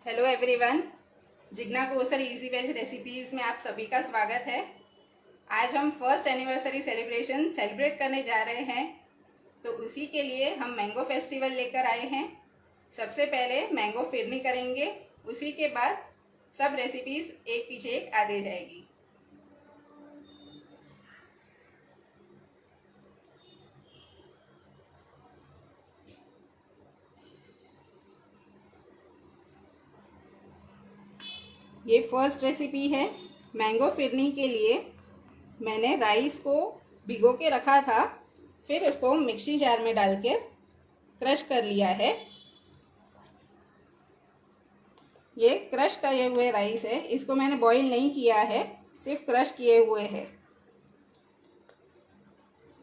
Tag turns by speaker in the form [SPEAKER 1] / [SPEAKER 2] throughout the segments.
[SPEAKER 1] Hello everyone, Jigna Kausar easy veg recipes में आप सभी का स्वागत है। आज हम फर्स्ट एनिवर्सरी सेलिब्रेट करने जा रहे हैं, तो उसी के लिए हम मैंगो फेस्टिवल लेकर आए हैं। सबसे पहले मैंगो फिरनी करेंगे, उसी के बाद सब रेसिपीज एक पीछे एक आगे जाएगी। ये फर्स्ट रेसिपी है। मैंगो फिरनी के लिए मैंने राइस को भिगो के रखा था, फिर इसको मिक्सी जार में डाल के क्रश कर लिया है। ये क्रश किए हुए राइस है, इसको मैंने बॉईल नहीं किया है, सिर्फ क्रश किए हुए हैं।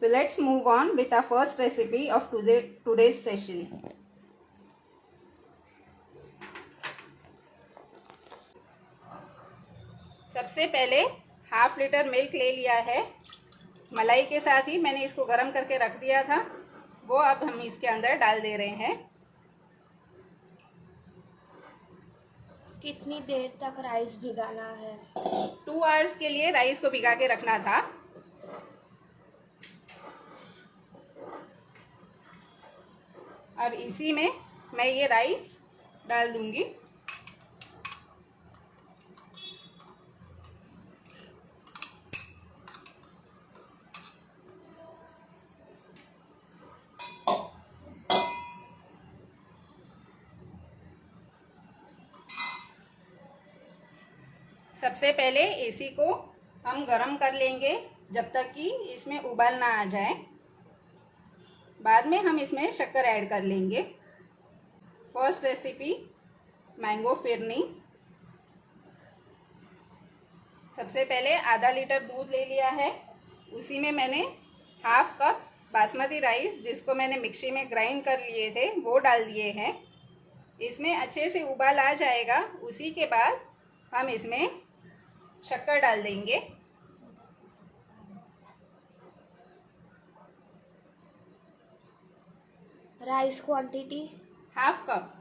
[SPEAKER 1] तो let's move on with our first recipe of today's session. सबसे पहले हाफ लीटर मिल्क ले लिया है। मलाई के साथ ही मैंने इसको गर्म करके रख दिया था, वो अब हम इसके अंदर डाल दे रहे हैं।
[SPEAKER 2] कितनी देर तक राइस भिगाना है?
[SPEAKER 1] 2 आवर्स के लिए राइस को भिगा के रखना था। अब इसी में मैं ये राइस डाल दूंगी। सबसे पहले इसी को हम गरम कर लेंगे जब तक कि इसमें उबाल ना आ जाए। बाद में हम इसमें शक्कर ऐड कर लेंगे। First recipe mango phirni. सबसे पहले आधा लीटर दूध ले लिया है, उसी में मैंने हाफ कप बासमती राइस, जिसको मैंने मिक्सी में ग्राइंड कर लिए थे, वो डाल दिए हैं। इसमें अच्छे से उबाल आ जाएगा, उसी के बाद हम इसमें शक्कर डाल देंगे।
[SPEAKER 2] Rice quantity
[SPEAKER 1] half cup.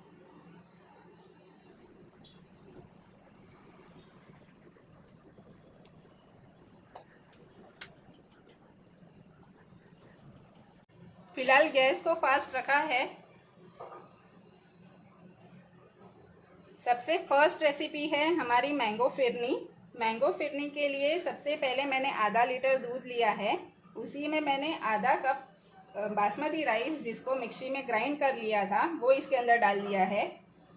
[SPEAKER 1] फिलहाल गैस को फास्ट रखा है। सबसे फर्स्ट रेसिपी है हमारी मैंगो फिरनी। मैंगो फिरनी के लिए सबसे पहले मैंने आधा लीटर दूध लिया है, उसी में मैंने आधा कप बासमती राइस, जिसको मिक्सी में ग्राइंड कर लिया था, वो इसके अंदर डाल दिया है।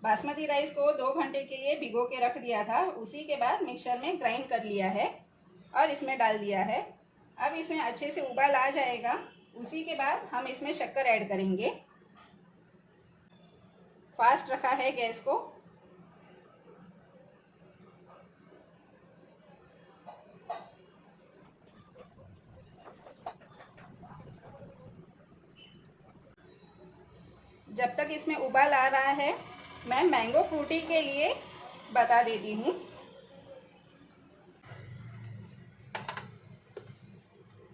[SPEAKER 1] बासमती राइस को 2 घंटे के लिए भिगो के रख दिया था, उसी के बाद मिक्सर में ग्राइंड कर लिया है और इसमें डाल दिया है। अब इसमें अच्छे से उबाल आ जाएगा, उसी के बाद हम इसमें शक्कर ऐड करेंगे। फास्ट रखा है गैस को। जब तक इसमें उबाल आ रहा है, मैं मैंगो फ्रूटी के लिए बता देती हूँ।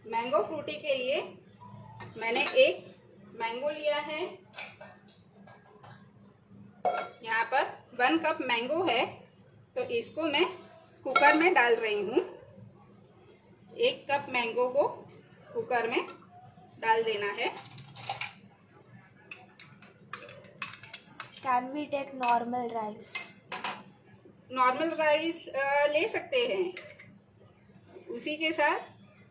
[SPEAKER 1] मैंगो फ्रूटी के लिए मैंने एक मैंगो लिया है। यहाँ पर 1 कप मैंगो है, तो इसको मैं कुकर में डाल रही हूँ। 1 कप मैंगो को कुकर में डाल देना है।
[SPEAKER 2] Can we take normal rice?
[SPEAKER 1] Normal rice ले सकते हैं। उसी के साथ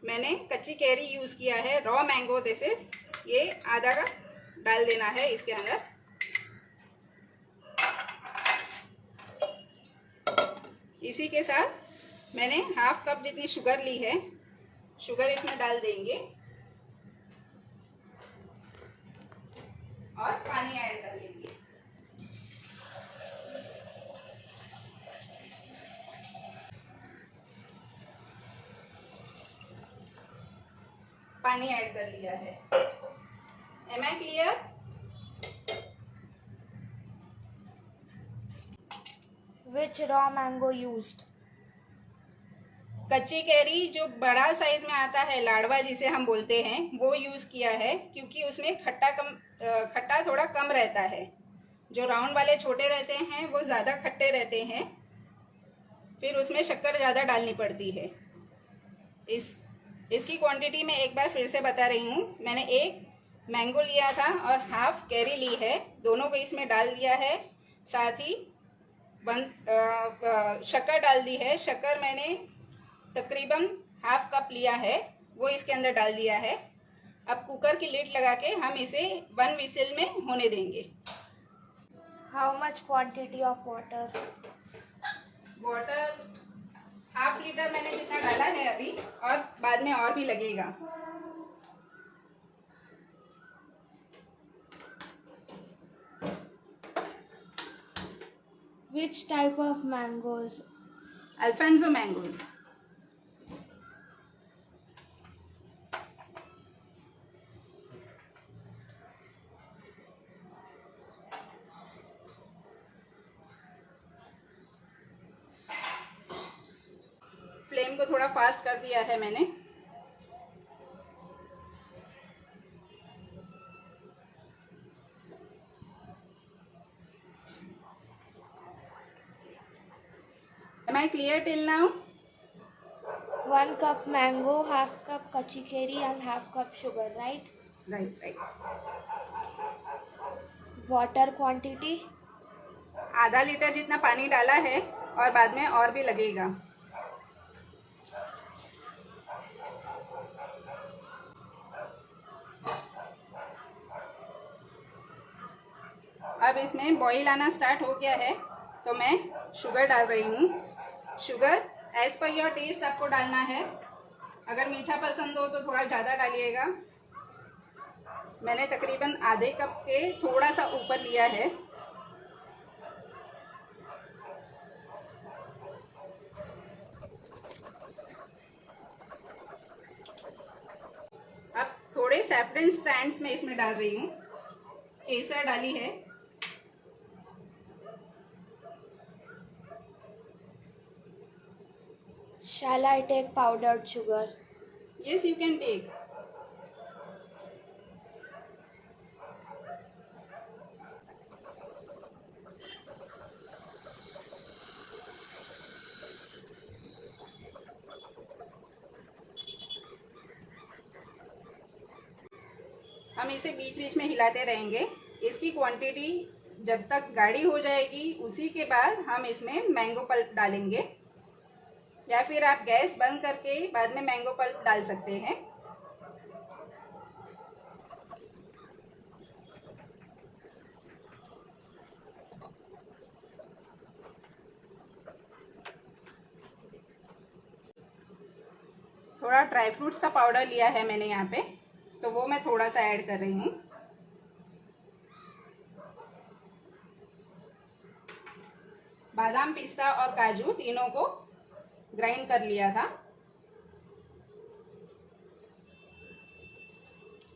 [SPEAKER 1] मैंने कच्ची कैरी यूज़ किया है, रॉ मैंगो दिस इज। ये आधा का डाल देना है इसके अंदर। इसी के साथ मैंने हाफ कप जितनी शुगर ली है, शुगर इसमें डाल देंगे और पानी ऐड कर लेंगे। पानी ऐड कर लिया है। Am I clear?
[SPEAKER 2] Which raw mango used?
[SPEAKER 1] कच्ची कैरी जो बड़ा साइज में आता है, लाड़वा जिसे हम बोलते हैं, वो यूज किया है, क्योंकि उसमें खट्टा थोड़ा कम रहता है। जो राउंड वाले छोटे रहते हैं वो ज़्यादा खट्टे रहते हैं, फिर उसमें शक्कर ज़्यादा डालनी पड़ती है। इसकी क्वांटिटी मैं एक बार फिर से बता रही हूँ। मैंने एक मैंगो लिया था और हाफ कैरी ली है, दोनों को इसमें डाल दिया है। साथ ही शक्कर डाल दी है। शक्कर मैंने तकरीबन हाफ कप लिया है, वो इसके अंदर डाल दिया है। अब कुकर की लिड लगा के हम इसे 1 विसिल में होने देंगे।
[SPEAKER 2] How much quantity of water?
[SPEAKER 1] Water half litre मैंने जितना डाला है अभी, और बाद में और भी लगेगा।
[SPEAKER 2] Which type of mangoes?
[SPEAKER 1] Alphonso mangoes. Flame को थोड़ा फास्ट कर दिया है मैंने। Am I clear till now?
[SPEAKER 2] 1 cup mango, half cup kachi keri and half cup sugar, right?
[SPEAKER 1] Right.
[SPEAKER 2] Water quantity?
[SPEAKER 1] आधा लीटर जितना पानी डाला है और बाद में और भी लगेगा। अब इसमें बॉईल आना स्टार्ट हो गया है तो मैं शुगर डाल रही हूँ। Sugar as per your taste आपको डालना है। अगर मीठा पसंद हो तो थोड़ा ज़्यादा डालिएगा। मैंने तकरीबन आधे कप के थोड़ा सा ऊपर लिया है। अब थोड़े सैफरन स्ट्रैंड्स में इसमें डाल रही हूँ। केसर डाली है।
[SPEAKER 2] Shall I take powdered sugar?
[SPEAKER 1] Yes, you can take. हम इसे बीच बीच में हिलाते रहेंगे। इसकी क्वांटिटी जब तक गाढ़ी हो जाएगी उसी के बाद हम इसमें मैंगो पल्प डालेंगे, या फिर आप गैस बंद करके बाद में मैंगो पल्प डाल सकते हैं। थोड़ा ड्राई फ्रूट्स का पाउडर लिया है मैंने यहाँ पे, तो वो मैं थोड़ा सा ऐड कर रही हूँ। बादाम, पिस्ता और काजू तीनों को ग्राइंड कर लिया था।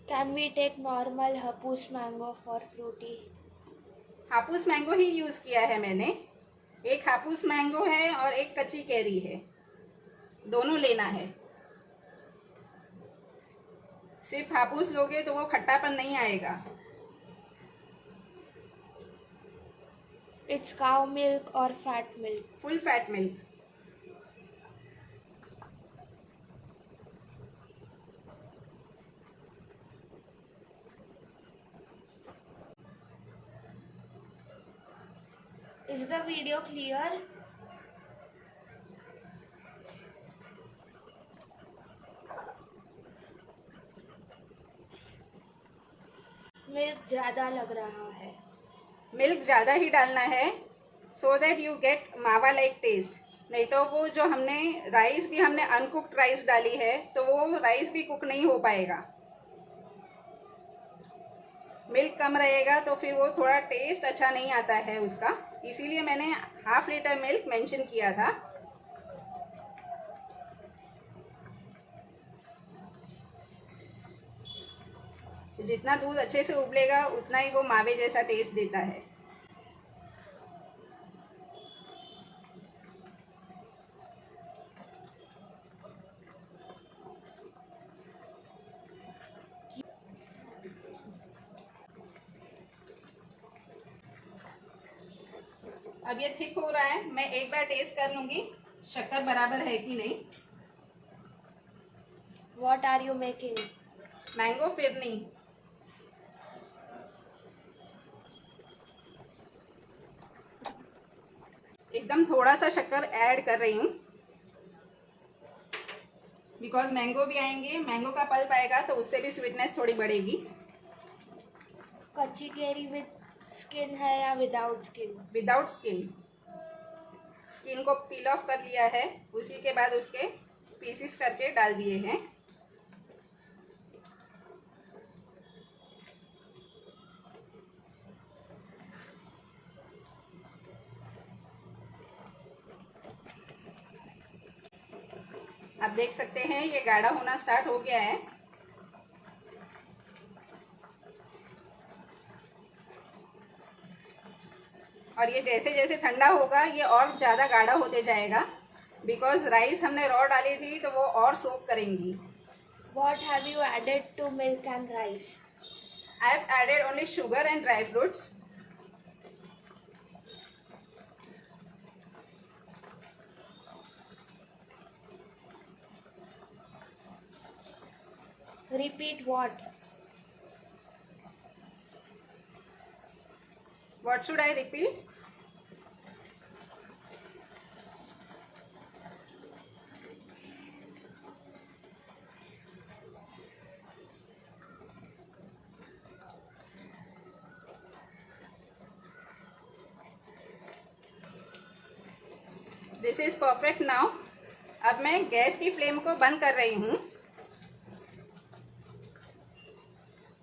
[SPEAKER 2] Can we take normal hapus mango for fruity?
[SPEAKER 1] Hapus mango he use किया है मैंने। एक हापूस मैंगो है और एक कच्ची कैरी है, दोनों लेना है। सिर्फ हापूस लोगे तो वो खट्टापन नहीं आएगा।
[SPEAKER 2] It's cow milk or fat milk?
[SPEAKER 1] Full fat milk.
[SPEAKER 2] Is the video clear? Milk ज़्यादा लग रहा है।
[SPEAKER 1] मिल्क ज़्यादा ही डालना है, सो दैट यू गेट मावा लाइक टेस्ट। नहीं तो वो जो हमने राइस भी हमने अनकुक्ड राइस डाली है तो वो राइस भी कुक नहीं हो पाएगा। मिल्क कम रहेगा तो फिर वो थोड़ा टेस्ट अच्छा नहीं आता है उसका, इसीलिए मैंने हाफ लीटर मिल्क मेंशन किया था। जितना दूध अच्छे से उबलेगा उतना ही वो मावे जैसा टेस्ट देता है। अब ये थिक हो रहा है, मैं एक बार टेस्ट कर लूंगी शक्कर बराबर है कि नहीं।
[SPEAKER 2] What are you making?
[SPEAKER 1] Mango phirni. एकदम थोड़ा सा शक्कर ऐड कर रही हूँ, बिकॉज मैंगो भी आएंगे, मैंगो का पल्प आएगा तो उससे भी स्वीटनेस थोड़ी बढ़ेगी।
[SPEAKER 2] कच्ची केरी विद स्किन है या without skin?
[SPEAKER 1] Without skin. Skin को पील ऑफ कर लिया है, उसी के बाद उसके पीसेस करके डाल दिए हैं। आप देख सकते हैं ये गाढ़ा होना स्टार्ट हो गया है। और ये जैसे जैसे ठंडा होगा ये और ज़्यादा गाढ़ा होते जाएगा, बिकॉज राइस हमने रॉ डाली थी तो वो और सोक करेंगी।
[SPEAKER 2] What have you added to milk and rice?
[SPEAKER 1] I have added only sugar and dry fruits.
[SPEAKER 2] Repeat what?
[SPEAKER 1] What should I repeat? This is perfect now. अब मैं गैस की फ्लेम को बंद कर रही हूँ।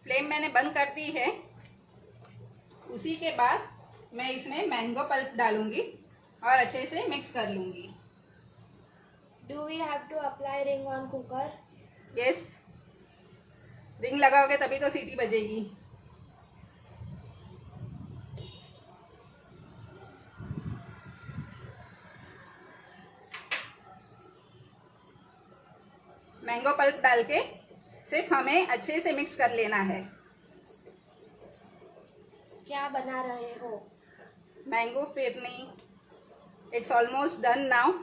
[SPEAKER 1] फ्लेम मैंने बंद कर दी है। उसी के बाद मैं इसमें मैंगो पल्प डालूंगी और अच्छे से मिक्स कर लूंगी।
[SPEAKER 2] Do we have to apply ring on cooker?
[SPEAKER 1] Yes, ring लगाओगे तभी तो सीटी बजेगी। मैंगो पल्प डाल के सिर्फ हमें अच्छे से मिक्स कर लेना है।
[SPEAKER 2] क्या बना रहे हो?
[SPEAKER 1] Mango phirni. It's almost done now.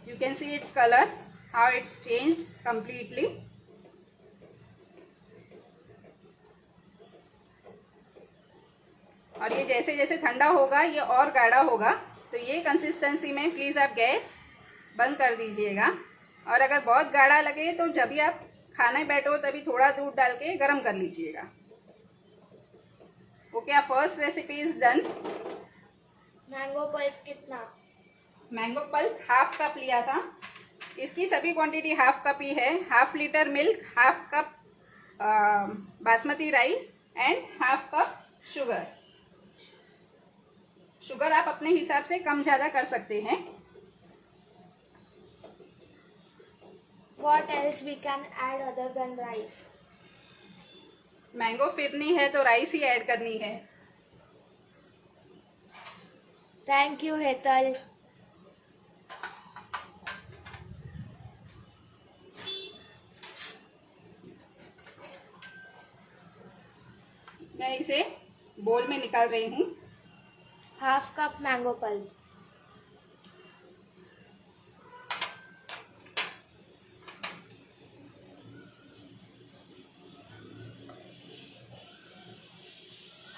[SPEAKER 1] You can see its color, how it's changed completely. और ये जैसे जैसे ठंडा होगा ये और गाढ़ा होगा, तो ये कंसिस्टेंसी में प्लीज़ आप गैस बंद कर दीजिएगा। और अगर बहुत गाढ़ा लगे तो जब भी आप खाने बैठो तभी थोड़ा दूध डाल के गर्म कर लीजिएगा। Okay, our first recipe is done.
[SPEAKER 2] Mango pulp कितना?
[SPEAKER 1] मैंगो पल्प हाफ कप लिया था। इसकी सभी क्वांटिटी हाफ कप ही है। Half litre milk, half cup basmati rice and half cup sugar. Sugar आप अपने हिसाब से कम ज़्यादा कर सकते हैं।
[SPEAKER 2] What else we can add other than rice?
[SPEAKER 1] Mango phirni है तो राइस ही ऐड करनी है।
[SPEAKER 2] Thank you, Hetal.
[SPEAKER 1] मैं इसे बोल में निकाल रही हूँ।
[SPEAKER 2] Half cup mango pulp.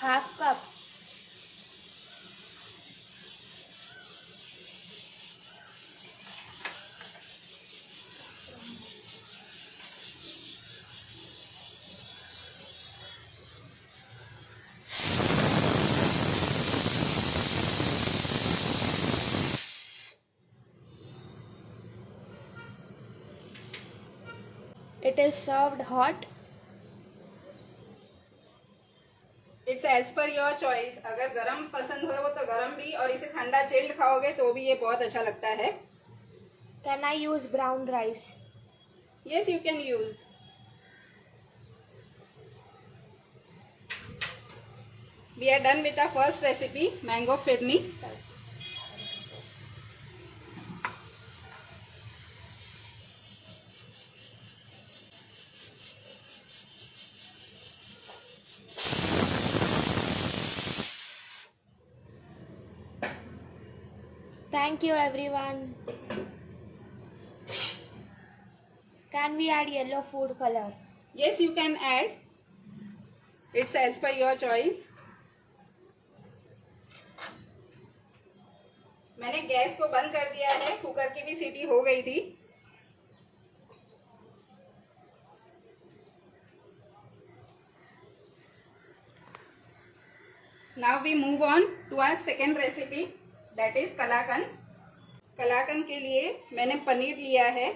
[SPEAKER 2] Half cup. It is served hot.
[SPEAKER 1] It's as per your choice. अगर गरम पसंद हो तो गरम भी, और इसे ठंडा चिल्ड खाओगे तो भी ये बहुत अच्छा लगता है।
[SPEAKER 2] Can I use brown rice?
[SPEAKER 1] Yes, you can use. We are done with the first recipe, mango phirni.
[SPEAKER 2] Thank you, everyone. Can we add yellow food color?
[SPEAKER 1] Yes, you can add. It's as per your choice. मैंने gas को बंद कर दिया है, cooker की भी सीटी हो गई थी। Now we move on to our second recipe, that is कलाकन। कलाकन के लिए मैंने पनीर लिया है।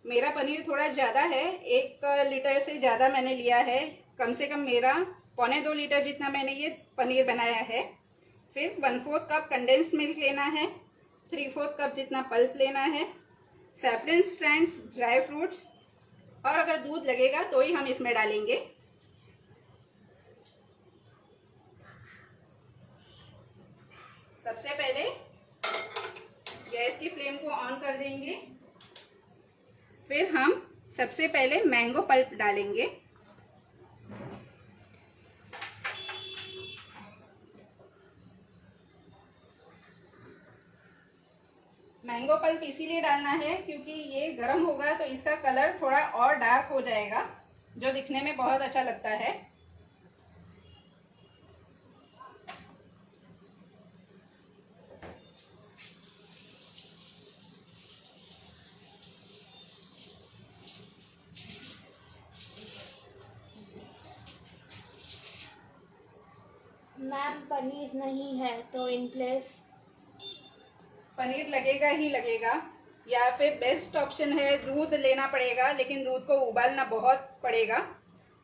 [SPEAKER 1] मेरा पनीर थोड़ा ज़्यादा है, 1 लीटर से ज़्यादा मैंने लिया है। कम से कम मेरा 1.25 लीटर जितना मैंने ये पनीर बनाया है। फिर 1/4 कप कंडेंस्ड मिल्क लेना है, 3/4 कप जितना पल्प लेना है, सैफरन स्ट्रैंड्स, ड्राई फ्रूट्स, और अगर दूध लगेगा तो ही हम इसमें डालेंगे। सबसे पहले गैस की फ्लेम को ऑन कर देंगे। फिर हम सबसे पहले मैंगो पल्प डालेंगे। मैंगो पल्प इसीलिए डालना है क्योंकि ये गर्म होगा तो इसका कलर थोड़ा और डार्क हो जाएगा, जो दिखने में बहुत अच्छा लगता है।
[SPEAKER 2] मैम पनीर नहीं है तो इन प्लेस
[SPEAKER 1] पनीर लगेगा ही लगेगा, या फिर बेस्ट ऑप्शन है दूध लेना पड़ेगा, लेकिन दूध को उबालना बहुत पड़ेगा।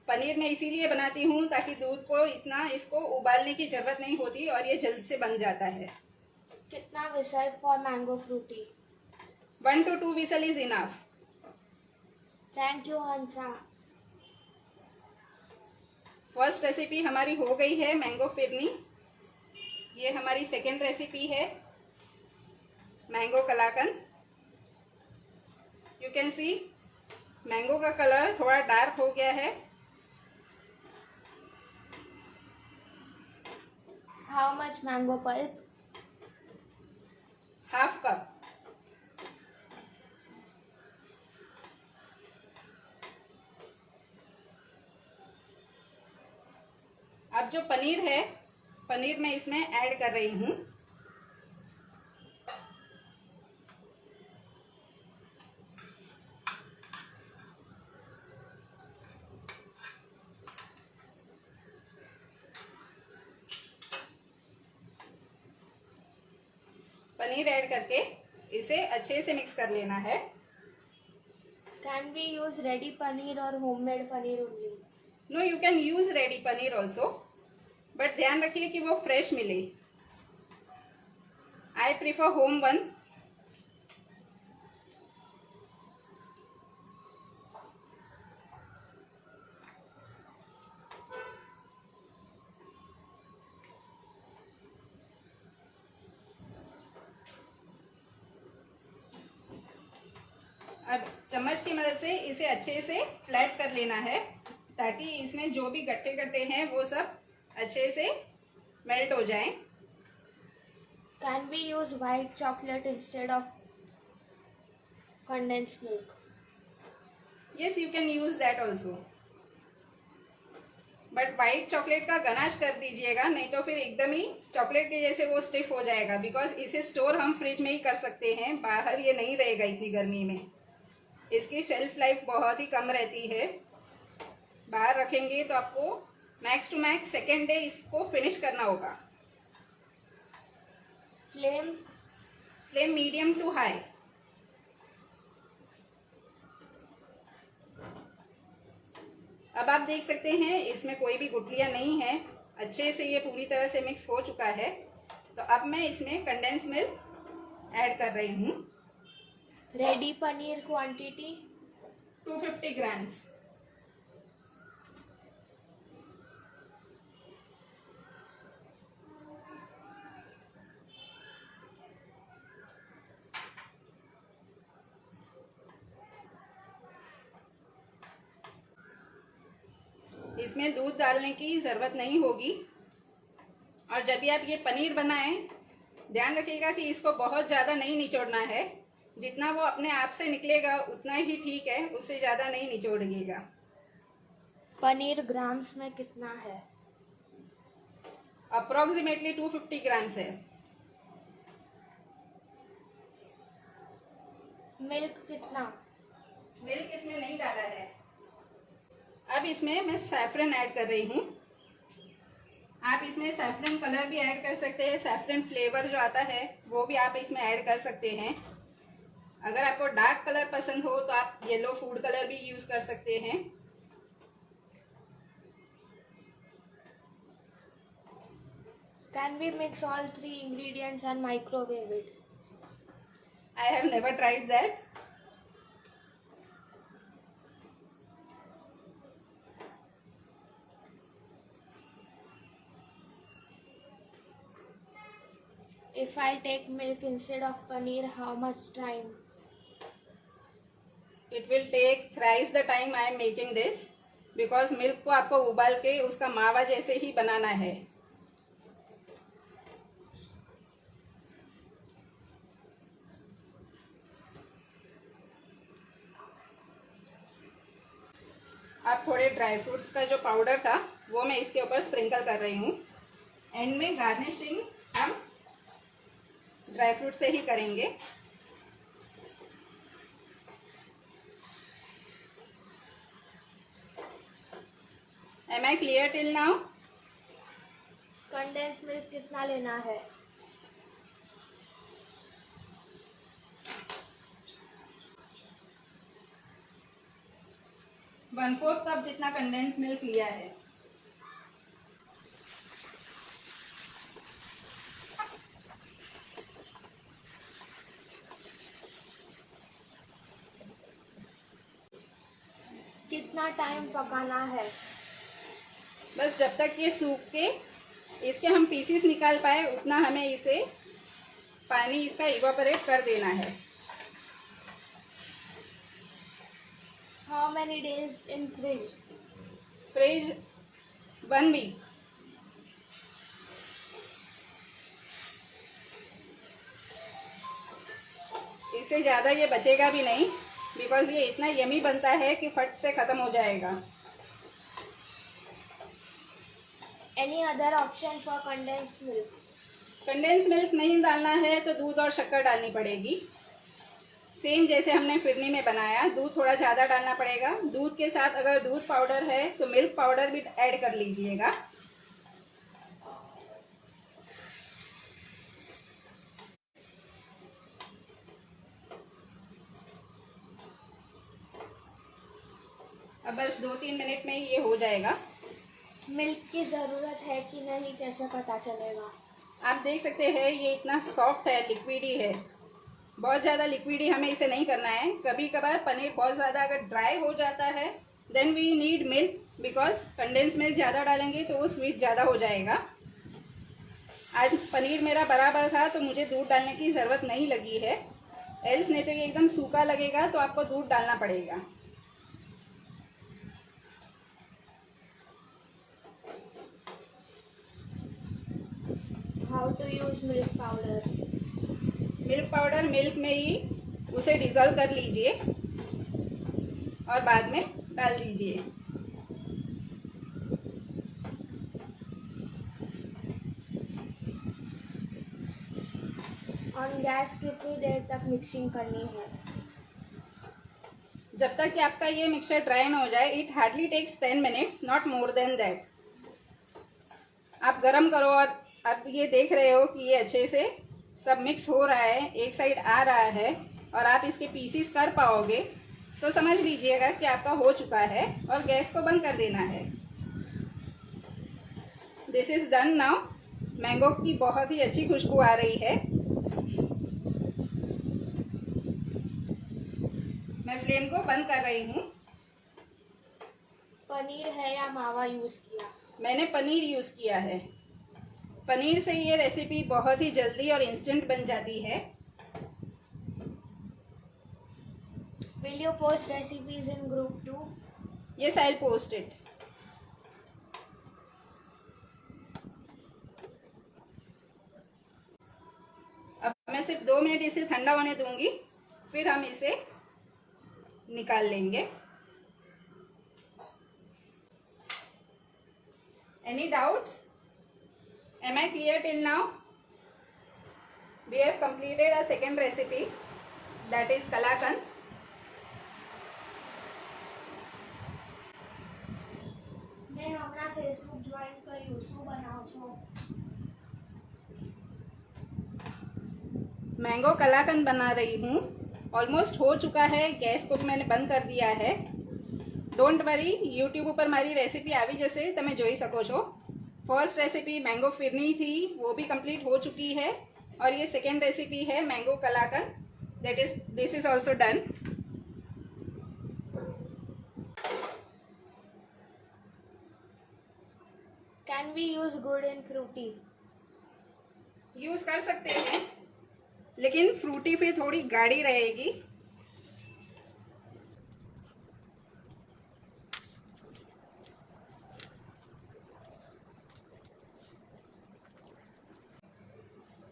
[SPEAKER 1] पनीर मैं इसीलिए बनाती हूँ ताकि दूध को इतना इसको उबालने की ज़रूरत नहीं होती और ये जल्द से बन जाता है।
[SPEAKER 2] कितना whistle for mango frooty?
[SPEAKER 1] 1 to 2 whistle is enough.
[SPEAKER 2] Thank you Hansa.
[SPEAKER 1] First recipe हमारी हो गई है मैंगो फिरनी। ये हमारी सेकेंड रेसिपी है mango kalakand. You can see mango का कलर थोड़ा डार्क हो गया है।
[SPEAKER 2] How much mango pulp?
[SPEAKER 1] Half cup. अब जो पनीर है, पनीर मैं इसमें ऐड कर रही हूँ। पनीर ऐड करके इसे अच्छे से मिक्स कर लेना है।
[SPEAKER 2] Can we use ready paneer और homemade paneer only?
[SPEAKER 1] No, you can use ready paneer also, but ध्यान रखिए कि वो फ्रेश मिले। I prefer home one. अब चम्मच की मदद से इसे अच्छे से फ्लैट कर लेना है ताकि इसमें जो भी गट्टे गट्टे हैं वो सब अच्छे से मेल्ट हो जाएं।
[SPEAKER 2] Can we use white chocolate instead of condensed milk?
[SPEAKER 1] Yes, you can use that also, but white chocolate का गनाश कर दीजिएगा, नहीं तो फिर एकदम ही चॉकलेट के जैसे वो स्टिफ हो जाएगा। बिकॉज इसे स्टोर हम फ्रिज में ही कर सकते हैं, बाहर ये नहीं रहेगा इतनी गर्मी में। इसकी शेल्फ लाइफ बहुत ही कम रहती है। बाहर रखेंगे तो आपको max to max second day इसको फिनिश करना होगा। Flame medium to high. अब आप देख सकते हैं इसमें कोई भी गुठलियां नहीं है, अच्छे से ये पूरी तरह से मिक्स हो चुका है। तो अब मैं इसमें कंडेंस मिल्क ऐड कर रही हूँ।
[SPEAKER 2] Ready paneer quantity
[SPEAKER 1] 250 grams. इसमें दूध डालने की ज़रूरत नहीं होगी। और जब भी आप ये पनीर बनाएं, ध्यान रखिएगा कि इसको बहुत ज़्यादा नहीं निचोड़ना है। जितना वो अपने आप से निकलेगा उतना ही ठीक है, उससे ज़्यादा नहीं निचोड़िएगा।
[SPEAKER 2] पनीर ग्राम्स में कितना है?
[SPEAKER 1] अप्रोक्सीमेटली 250 ग्राम्स है।
[SPEAKER 2] मिल्क कितना?
[SPEAKER 1] मिल्क इसमें नहीं डाला है। अब इसमें मैं सैफरन ऐड कर रही हूँ। आप इसमें सैफरन कलर भी ऐड कर सकते हैं, सैफरन फ्लेवर जो आता है वो भी आप इसमें ऐड कर सकते हैं। अगर आपको डार्क कलर पसंद हो तो आप येलो फूड कलर भी यूज कर सकते हैं।
[SPEAKER 2] Can we mix all three ingredients and microwave it?
[SPEAKER 1] I have never tried that.
[SPEAKER 2] If I take milk instead of paneer, how much time?
[SPEAKER 1] It will take thrice the time I am making this, because milk को आपको उबाल के उसका मावा जैसे ही बनाना है। अब थोड़े ड्राई फ्रूट्स का जो पाउडर था वो मैं इसके ऊपर स्प्रिंकल कर रही हूँ। एंड में गार्निशिंग हम ड्राई फ्रूट से ही करेंगे। Am I clear till now?
[SPEAKER 2] Condense milk कितना लेना है?
[SPEAKER 1] वन फोर्थ कप जितना कंडेंस मिल्क लिया है।
[SPEAKER 2] कितना टाइम पकाना है?
[SPEAKER 1] बस जब तक ये सूख के इसके हम पीसीस निकाल पाए उतना हमें इसे पानी इसका इवापोरेट कर देना है।
[SPEAKER 2] How many days in fridge?
[SPEAKER 1] Fridge 1 week. इससे ज़्यादा ये बचेगा भी नहीं, बिकॉज ये इतना यमी बनता है कि फट से ख़त्म हो जाएगा।
[SPEAKER 2] Any other option for condensed milk?
[SPEAKER 1] Condense milk नहीं डालना है तो दूध और शक्कर डालनी पड़ेगी। सेम जैसे हमने फिरनी में बनाया, दूध थोड़ा ज़्यादा डालना पड़ेगा। दूध के साथ अगर दूध पाउडर है तो मिल्क पाउडर भी ऐड कर लीजिएगा। अब बस 2-3 मिनट में ये हो जाएगा।
[SPEAKER 2] मिल्क की ज़रूरत है कि नहीं कैसे पता चलेगा?
[SPEAKER 1] आप देख सकते हैं ये इतना सॉफ्ट है, लिक्विडी है। बहुत ज़्यादा लिक्विडी हमें इसे नहीं करना है। कभी कभार पनीर बहुत ज़्यादा अगर ड्राई हो जाता है then we need milk, because condense milk ज़्यादा डालेंगे तो वो स्वीट ज़्यादा हो जाएगा। आज पनीर मेरा बराबर था तो मुझे दूध डालने की ज़रूरत नहीं लगी है, एल्स नहीं तो ये एकदम सूखा लगेगा तो आपको दूध डालना पड़ेगा।
[SPEAKER 2] How to use milk powder?
[SPEAKER 1] Milk powder milk में ही उसे डिज़ोल्व कर लीजिए और बाद में डाल दीजिए।
[SPEAKER 2] ऑन गैस कितनी देर तक मिक्सिंग करनी है?
[SPEAKER 1] जब तक कि आपका ये मिक्सचर ड्राई ना हो जाए। It hardly takes 10 minutes, not more than that. आप गरम करो और आप ये देख रहे हो कि ये अच्छे से सब मिक्स हो रहा है, एक साइड आ रहा है और आप इसके पीसीस कर पाओगे तो समझ लीजिएगा कि आपका हो चुका है और गैस को बंद कर देना है। This is done now. Mango की बहुत ही अच्छी खुशबू आ रही है। मैं फ्लेम को बंद कर रही हूँ।
[SPEAKER 2] पनीर है या मावा यूज़ किया?
[SPEAKER 1] मैंने पनीर यूज़ किया है। पनीर से ये रेसिपी बहुत ही जल्दी और इंस्टेंट बन जाती है।
[SPEAKER 2] Will you post recipes in group 2?
[SPEAKER 1] Yes, I'll post it. मैं सिर्फ 2 मिनट इसे ठंडा होने दूंगी, फिर हम इसे निकाल लेंगे। Any doubts? Am I clear till now? We have completed a second recipe, that is Kalakand.
[SPEAKER 2] मैं हमारा फेसबुक ज्वाइन કર્યું શું બનાવો છો?
[SPEAKER 1] मैंगो कलाकंद बना रही हूँ। ऑलमोस्ट हो चुका है, गैस को मैंने बंद कर दिया है। डोंट वरी, यूट्यूब पर मारी रेसिपी આવી જશે, તમે જોઈ શકો છો। फर्स्ट रेसिपी मैंगो फिरनी थी, वो भी कंप्लीट हो चुकी है, और ये सेकेंड रेसिपी है mango kalakand, this is also done.
[SPEAKER 2] Can we use gud in Frooti?
[SPEAKER 1] Use कर सकते हैं, लेकिन फ्रूटी फिर थोड़ी गाढ़ी रहेगी।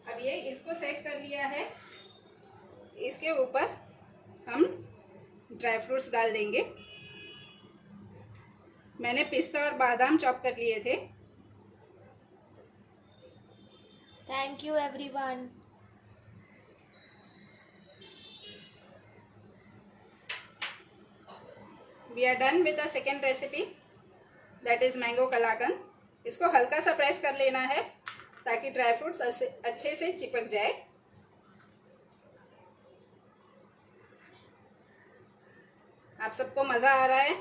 [SPEAKER 1] अब ये इसको सेट कर लिया है, इसके ऊपर हम ड्राई फ्रूट्स डाल देंगे। मैंने पिस्ता और बादाम चॉप कर लिए थे।
[SPEAKER 2] Thank you everyone.
[SPEAKER 1] We are done with the second recipe, that is mango kalakand. इसको हल्का सा प्रेस कर लेना है ताकि ड्राई फ्रूट्स अच्छे से चिपक जाए। आप सबको मजा आ रहा है?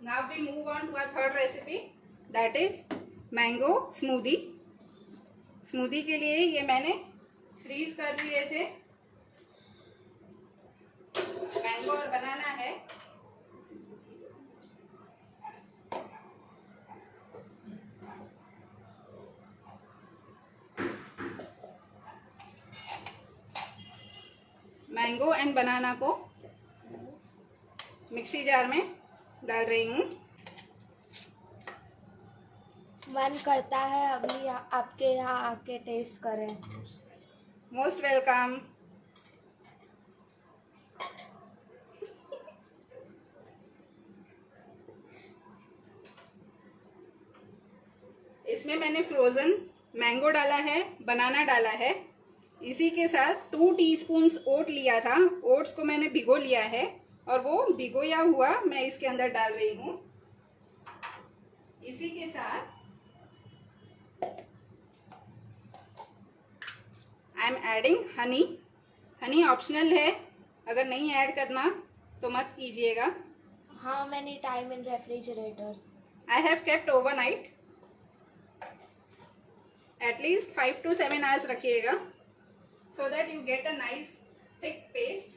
[SPEAKER 1] Now we move on to our third recipe, that is mango smoothie. Smoothie के लिए ये मैंने फ्रीज कर लिए थे। मैंगो और बनाना है। मैंगो एंड बनाना को मिक्सी जार में डाल रही हूँ।
[SPEAKER 2] मन करता है अभी आपके यहाँ आके टेस्ट करें।
[SPEAKER 1] Most welcome. इसमें मैंने फ्रोजन मैंगो डाला है, बनाना डाला है। इसी के साथ 2 टीस्पून्स ओट लिया था, ओट्स को मैंने भिगो लिया है और वो भिगोया हुआ मैं इसके अंदर डाल रही हूँ। इसी के साथ I am adding Honey. Honey optional है, अगर नहीं ऐड करना तो मत कीजिएगा।
[SPEAKER 2] How many time in refrigerator?
[SPEAKER 1] I have kept overnight, at least 5 to 7 hours रखिएगा, so that you get a nice thick paste.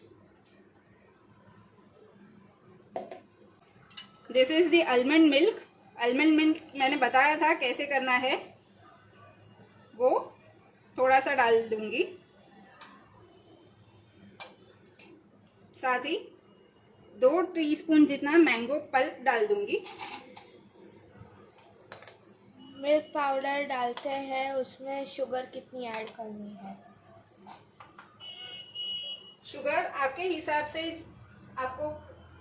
[SPEAKER 1] This is the almond milk. almond milk मैंने बताया था कैसे करना है, वो थोड़ा सा डाल दूंगी। साथ ही 2 टीस्पून जितना मैंगो पल्प डाल दूंगी।
[SPEAKER 2] मिल्क पाउडर डालते हैं, उसमें शुगर कितनी ऐड करनी है?
[SPEAKER 1] शुगर आपके हिसाब से, आपको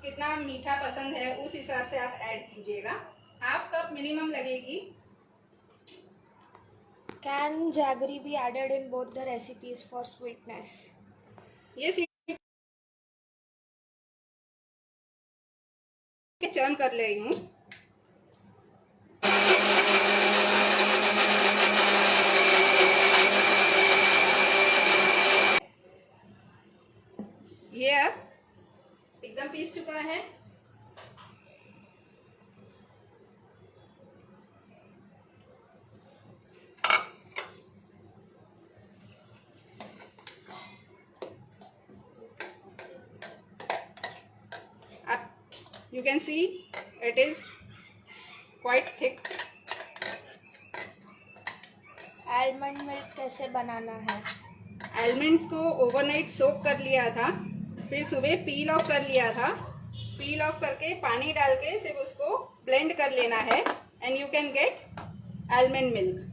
[SPEAKER 1] कितना मीठा पसंद है उस हिसाब से आप ऐड कीजिएगा। 1/2 कप मिनिमम लगेगी।
[SPEAKER 2] Can jaggery be added in both the recipes for sweetness?
[SPEAKER 1] ये चर्न कर ले रही हूँ। ये अब एकदम पीस चुका है। अब you can see it is quite thick.
[SPEAKER 2] Almond milk कैसे बनाना है?
[SPEAKER 1] आलमंड्स को ओवरनाइट सोक कर लिया था, फिर सुबह पील ऑफ कर लिया था, पील ऑफ करके पानी डाल के सिर्फ उसको ब्लेंड कर लेना है and you can get almond milk.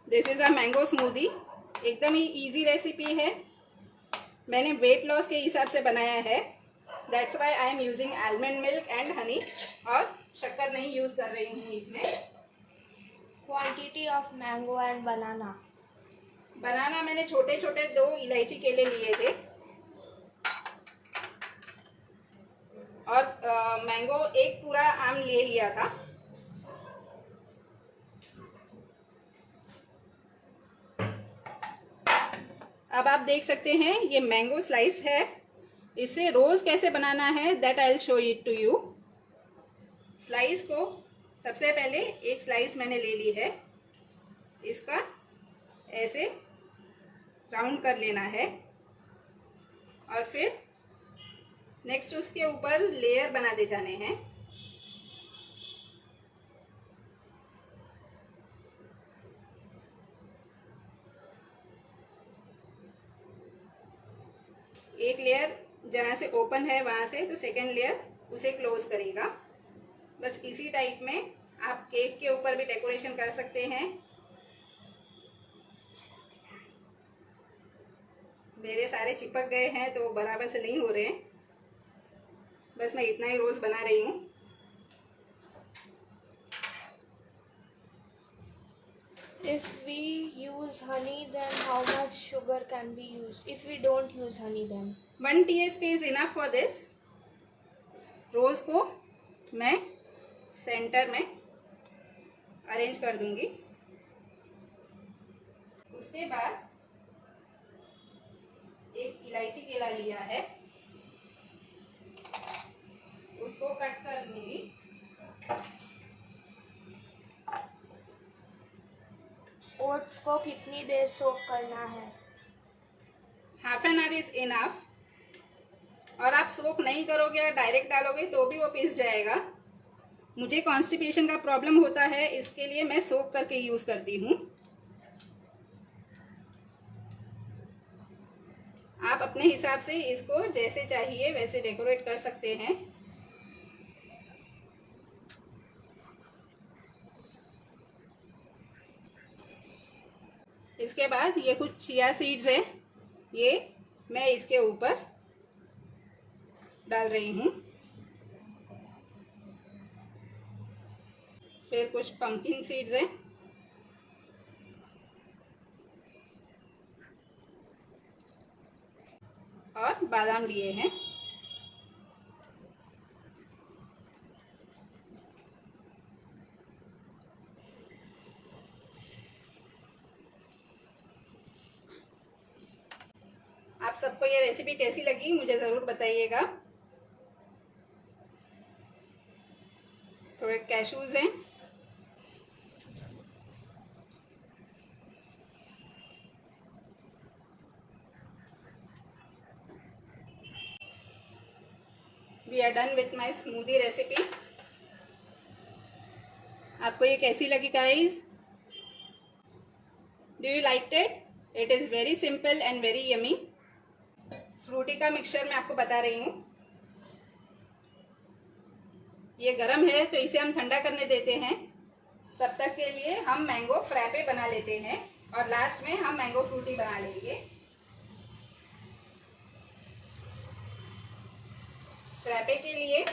[SPEAKER 1] This is a mango smoothie. एकदम ही इजी रेसिपी है। मैंने वेट लॉस के हिसाब से बनाया है, that's why I am using almond milk and honey, और शक्कर नहीं यूज कर रही हूँ इसमें।
[SPEAKER 2] क्वांटिटी ऑफ मैंगो एंड बनाना।
[SPEAKER 1] बनाना मैंने छोटे छोटे 2 इलायची केले लिए थे, और मैंगो एक पूरा आम ले लिया था। अब आप देख सकते हैं ये मैंगो स्लाइस है। इसे रोज कैसे बनाना है that I will show it to you. Slice को सबसे पहले एक स्लाइस मैंने ले ली है, इसका ऐसे राउंड कर लेना है, और फिर नेक्स्ट उसके ऊपर लेयर बना दे जाने हैं। एक लेयर जहाँ से ओपन है वहां से तो सेकेंड लेयर उसे क्लोज करेगा। बस इसी टाइप में आप केक के ऊपर भी डेकोरेशन कर सकते हैं। मेरे सारे चिपक गए हैं तो बराबर से नहीं हो रहे हैं, बस मैं इतना ही रोज बना रही हूँ।
[SPEAKER 2] If we use honey, then how much sugar can be used? If we don't use honey, then
[SPEAKER 1] 1 TSP is enough for this। रोज को मैं सेंटर में अरेंज कर दूंगी। उसके बाद एक इलायची केला लिया है, उसको कट कर दूंगी।
[SPEAKER 2] ओट्स को कितनी देर सोक करना है?
[SPEAKER 1] Half an hour is enough. और आप सोक नहीं करोगे या डायरेक्ट डालोगे तो भी वो पिस जाएगा। मुझे कॉन्स्टिपेशन का प्रॉब्लम होता है, इसके लिए मैं सोक करके यूज करती हूँ। आप अपने हिसाब से इसको जैसे चाहिए वैसे डेकोरेट कर सकते हैं। इसके बाद ये कुछ चिया सीड्स हैं, ये मैं इसके ऊपर डाल रही हूँ। फिर कुछ पंपकिन सीड्स हैं, और बादाम लिए हैं। आप सबको ये रेसिपी कैसी लगी मुझे ज़रूर बताइएगा। थोड़े कैशूज हैं, we are done with my smoothie recipe. आपको ये कैसी लगी guys? Do you like it? It is very simple and very yummy. Frooti का मिक्सचर मैं आपको बता रही हूँ। ये गरम है तो इसे हम ठंडा करने देते हैं। तब तक के लिए हम मैंगो फ्रैपे बना लेते हैं, और लास्ट में हम मैंगो फ्रूटी बना लेंगे। फ्रैपे के लिए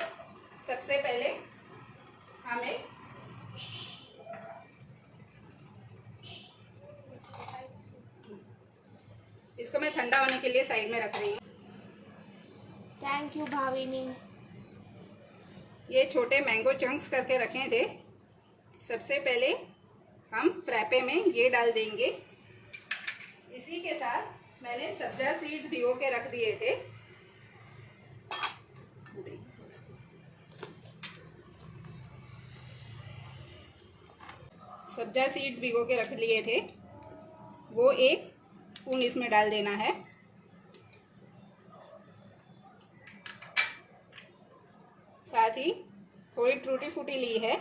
[SPEAKER 1] सबसे पहले हमें इसको मैं ठंडा होने के लिए साइड में रख रही हूँ।
[SPEAKER 2] Thank you Bhavini.
[SPEAKER 1] ये छोटे मैंगो चंक्स करके रखे थे। सबसे पहले हम फ्रैपे में ये डाल देंगे। इसी के साथ मैंने सब्जा सीड्स भिगो के रख दिए थे। सब्जा सीड्स भिगो के रख लिए थे, वो 1 स्पून इसमें डाल देना है। साथ ही थोड़ी टूटी फूटी ली है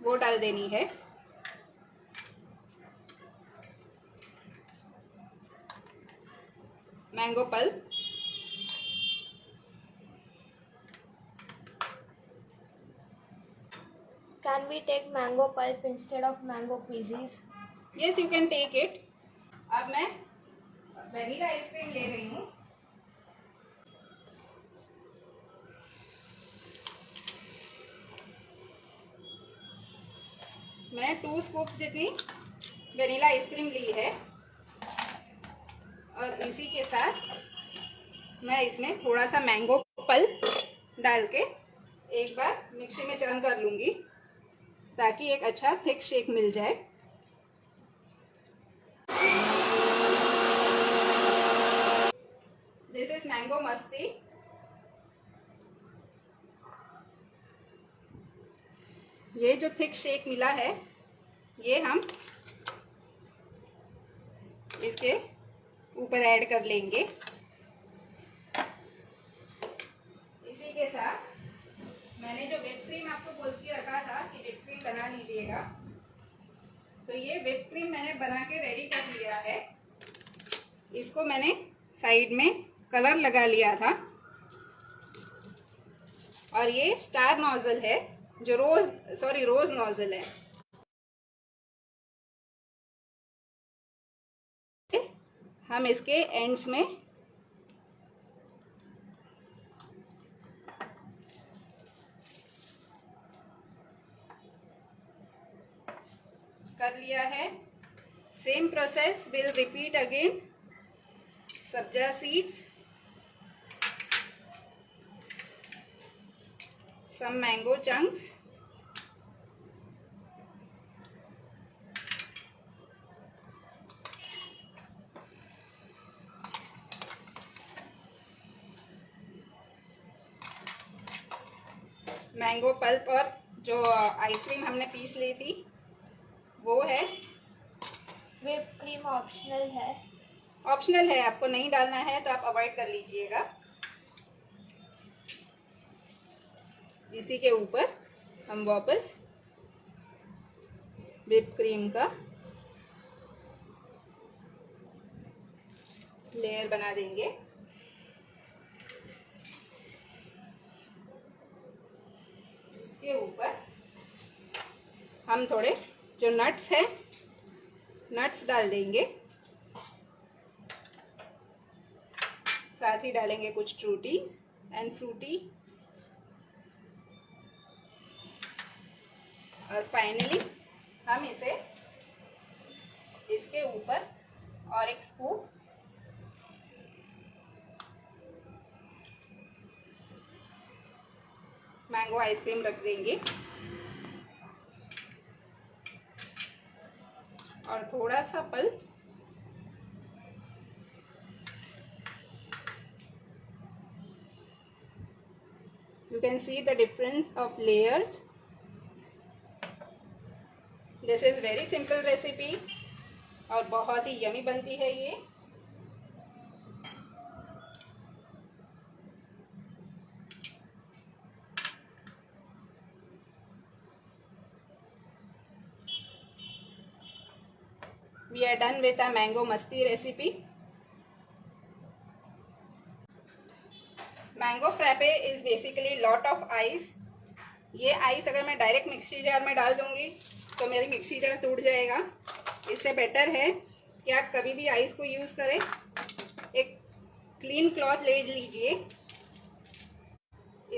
[SPEAKER 1] वो डाल देनी है। Mango pulp,
[SPEAKER 2] Can we take mango pulp instead of mango quizzes?
[SPEAKER 1] Yes you can take it. अब मैं वेनिला आइसक्रीम ले रही हूँ। मैं 2 स्कूप्स जितनी वेनिला आइसक्रीम ली है और इसी के साथ मैं इसमें थोड़ा सा मैंगो पल्प डाल के एक बार मिक्सी में चरण कर लूँगी ताकि एक अच्छा थिक शेक मिल जाए। दिस इज मैंगो मस्ती। ये जो थिक शेक मिला है ये हम इसके ऊपर ऐड कर लेंगे। इसी के साथ मैंने जो व्हिप क्रीम आपको बोल के रखा था कि व्हिप क्रीम बना लीजिएगा, तो ये व्हिप क्रीम मैंने बना के रेडी कर लिया है। इसको मैंने साइड में कलर लगा लिया था और ये स्टार नोजल है जो रोज नोजल है। हम इसके एंड्स में कर लिया है। Same process will repeat again. Sabja seeds, some mango chunks, mango pulp और जो आइसक्रीम हमने पीस ली थी वो है।
[SPEAKER 2] व्हिप क्रीम ऑप्शनल है।
[SPEAKER 1] ऑप्शनल है, आपको नहीं डालना है तो आप अवॉइड कर लीजिएगा। इसी के ऊपर हम वापस व्हिप क्रीम का लेयर बना देंगे। उसके ऊपर हम थोड़े जो नट्स है नट्स डाल देंगे, साथ ही डालेंगे कुछ ट्रूटीज एंड फ्रूटी और फाइनली हम इसे इसके ऊपर और एक स्कूप मैंगो आइसक्रीम रख देंगे और थोड़ा सा pulp you can see the difference of layers. This is very simple recipe और बहुत ही यमी बनती है ये। We are done with a mango masti recipe. Mango frappe is basically lot of ice. ये आइस अगर मैं डायरेक्ट मिक्सी जार में डाल दूंगी तो मेरी मिक्सी जार टूट जाएगा। इससे बेटर है कि आप कभी भी आइस को यूज़ करें, एक क्लीन क्लॉथ ले लीजिए।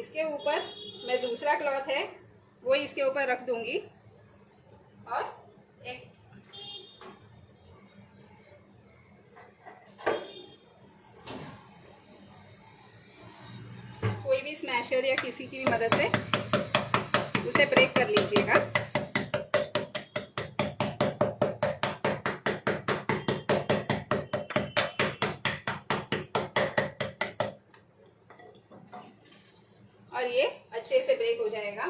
[SPEAKER 1] इसके ऊपर मैं दूसरा क्लॉथ है वो इसके ऊपर रख दूंगी और एक कोई भी स्मैशर या किसी की भी मदद से उसे ब्रेक कर लीजिएगा। और ये अच्छे से ब्रेक हो जाएगा।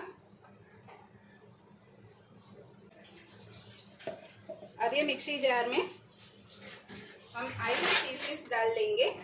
[SPEAKER 1] अब ये मिक्सी जार में हम आइस पीसेस डाल लेंगे।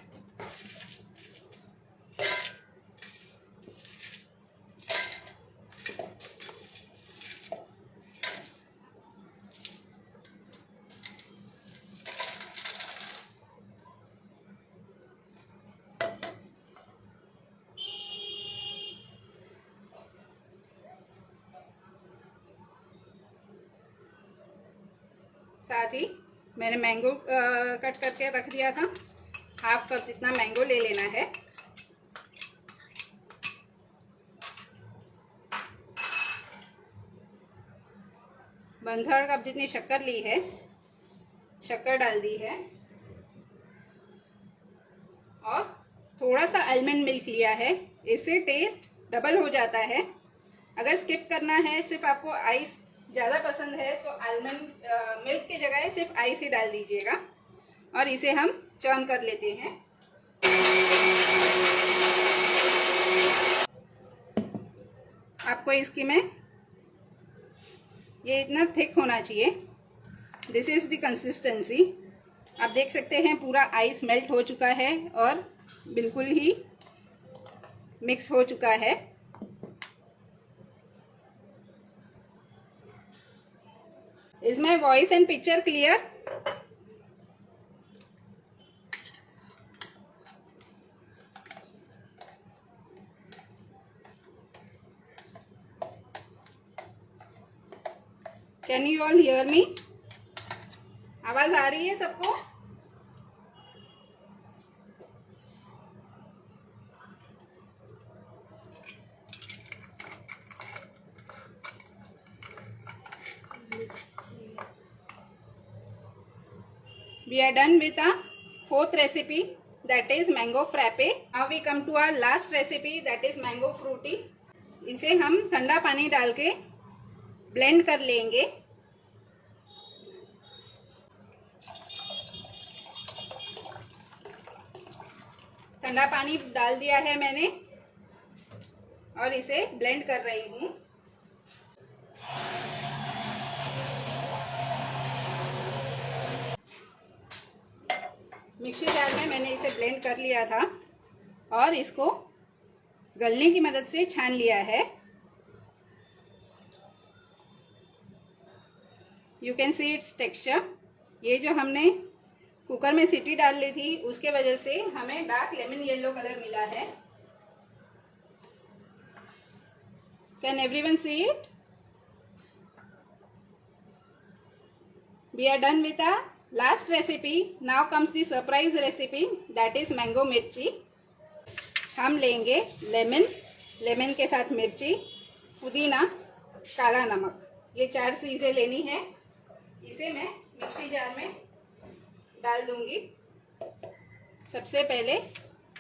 [SPEAKER 1] साथ ही मैंने मैंगो कट करके रख दिया था। हाफ कप जितना मैंगो ले लेना है। वन थर्ड कप जितनी शक्कर ली है, शक्कर डाल दी है और थोड़ा सा आलमंड मिल्क लिया है। इससे टेस्ट डबल हो जाता है। अगर स्किप करना है, सिर्फ आपको आइस ज़्यादा पसंद है तो आलमंड मिल्क की जगह सिर्फ आइस ही डाल दीजिएगा। और इसे हम चर्न कर लेते हैं। आपको इसकी में ये इतना थिक होना चाहिए। This is the consistency. आप देख सकते हैं पूरा आइस मेल्ट हो चुका है और बिल्कुल ही मिक्स हो चुका है। Is my voice and picture clear? Can you all hear me? आवाज आ रही है सबको? We are done with our fourth recipe, that is mango frappe. Now we come to our last recipe, that is mango fruity. इसे हम ठंडा पानी डाल के ब्लेंड कर लेंगे। ठंडा पानी डाल दिया है मैंने और इसे ब्लेंड कर रही हूँ। मिक्सी जार में मैंने इसे ब्लेंड कर लिया था और इसको गलने की मदद से छान लिया है। You can see it's texture. ये जो हमने कुकर में सीटी डाल ली थी उसके वजह से हमें डार्क लेमन येलो कलर मिला है। Can everyone see it? We are done with our last recipe. Now comes the surprise recipe, that is mango mirchi. हम लेंगे लेमन, लेमन के साथ मिर्ची, पुदीना, काला नमक, ये 4 चीजें लेनी है। इसे मैं मिक्सी जार में डाल दूंगी। सबसे पहले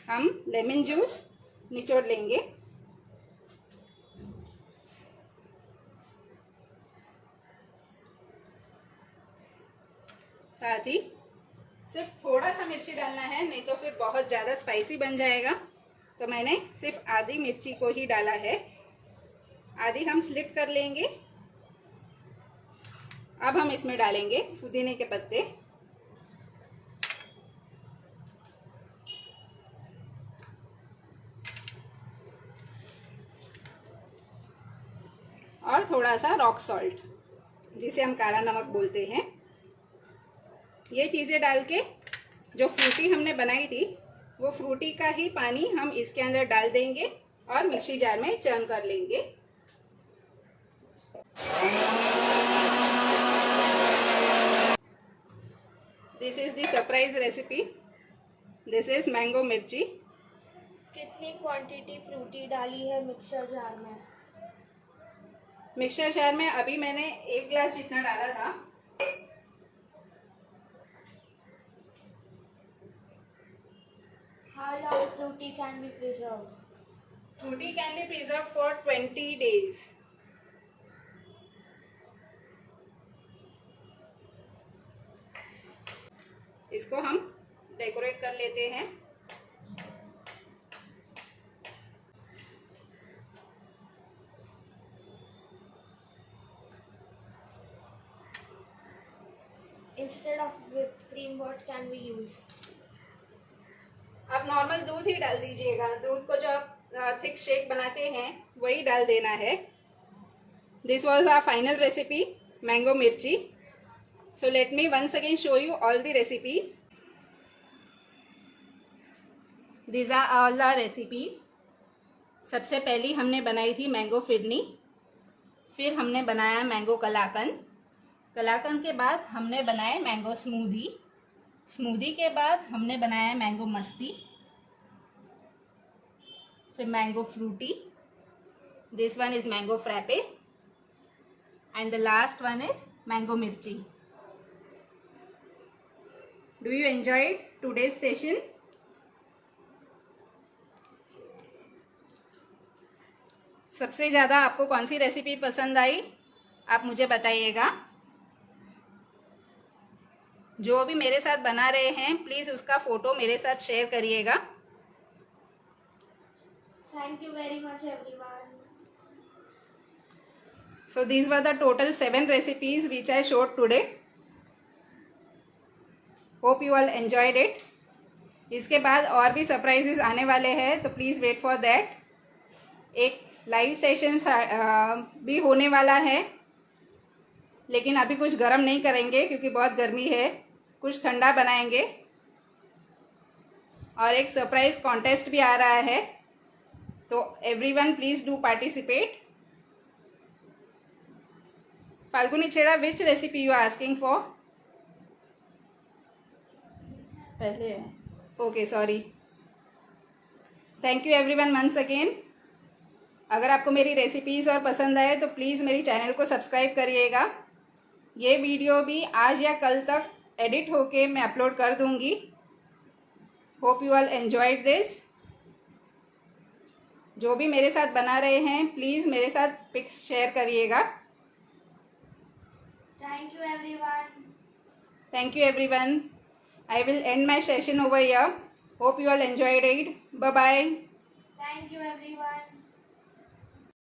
[SPEAKER 1] हम लेमन जूस निचोड़ लेंगे। साथ ही सिर्फ थोड़ा सा मिर्ची डालना है, नहीं तो फिर बहुत ज़्यादा स्पाइसी बन जाएगा। तो मैंने सिर्फ आधी मिर्ची को ही डाला है। आधी हम स्लिट कर लेंगे। अब हम इसमें डालेंगे पुदीने के पत्ते, और थोड़ा सा रॉक सॉल्ट, जिसे हम काला नमक बोलते हैं। ये चीज़ें डाल के जो फ्रूटी हमने बनाई थी वो फ्रूटी का ही पानी हम इसके अंदर डाल देंगे और मिक्सी जार में चर्न कर लेंगे। This is the surprise recipe. This is mango मिर्ची।
[SPEAKER 2] कितनी क्वांटिटी फ्रूटी डाली है मिक्सर जार में?
[SPEAKER 1] मिक्सर जार में अभी मैंने 1 ग्लास जितना डाला था।
[SPEAKER 2] How long fruity can be preserved?
[SPEAKER 1] Fruity can be preserved for 20 days. इसको हम डेकोरेट कर लेते हैं।
[SPEAKER 2] Instead of whipped cream, what can we use?
[SPEAKER 1] आप नॉर्मल दूध ही डाल दीजिएगा। दूध को जो आप थिक शेक बनाते हैं वही डाल देना है। This was our final recipe, mango mirchi. So let me once again show you all the recipes. These are all the recipes. सबसे पहली हमने बनाई थी मैंगो फिरनी, फिर हमने बनाया मैंगो कलाकंद, कलाकंद के बाद हमने बनाए मैंगो स्मूदी। स्मूदी के बाद हमने बनाया मैंगो मस्ती, फिर mango frooty, this one is mango frappe, and the last one is mango mirchi. Do you enjoy today's session? सबसे ज़्यादा आपको कौन सी रेसिपी पसंद आई आप मुझे बताइएगा। जो भी मेरे साथ बना रहे हैं प्लीज़ उसका फ़ोटो मेरे साथ शेयर करिएगा।
[SPEAKER 2] Thank you very much, everyone.
[SPEAKER 1] So these were the total 7 recipes which I showed today. Hope you all enjoyed it. इसके बाद और भी सरप्राइजेस आने वाले हैं तो प्लीज़ वेट फॉर दैट। एक लाइव सेशन भी होने वाला है, लेकिन अभी कुछ गर्म नहीं करेंगे क्योंकि बहुत गर्मी है, कुछ ठंडा बनाएंगे। और एक सरप्राइज कॉन्टेस्ट भी आ रहा है, तो everyone please do participate. Falguni Chheda, which recipe you are asking for? पहले okay, sorry. Thank you everyone once again. अगर आपको मेरी रेसिपीज़ और पसंद आए तो प्लीज़ मेरी चैनल को सब्सक्राइब करिएगा। ये वीडियो भी आज या कल तक एडिट होके मैं अपलोड कर दूंगी। Hope you all enjoyed this. जो भी मेरे साथ बना रहे हैं प्लीज़ मेरे साथ पिक्स शेयर करिएगा।
[SPEAKER 2] Thank you, everyone.
[SPEAKER 1] Thank you everyone. I will end my session over here. Hope you all enjoyed it. Bye bye.
[SPEAKER 2] Thank you, everyone.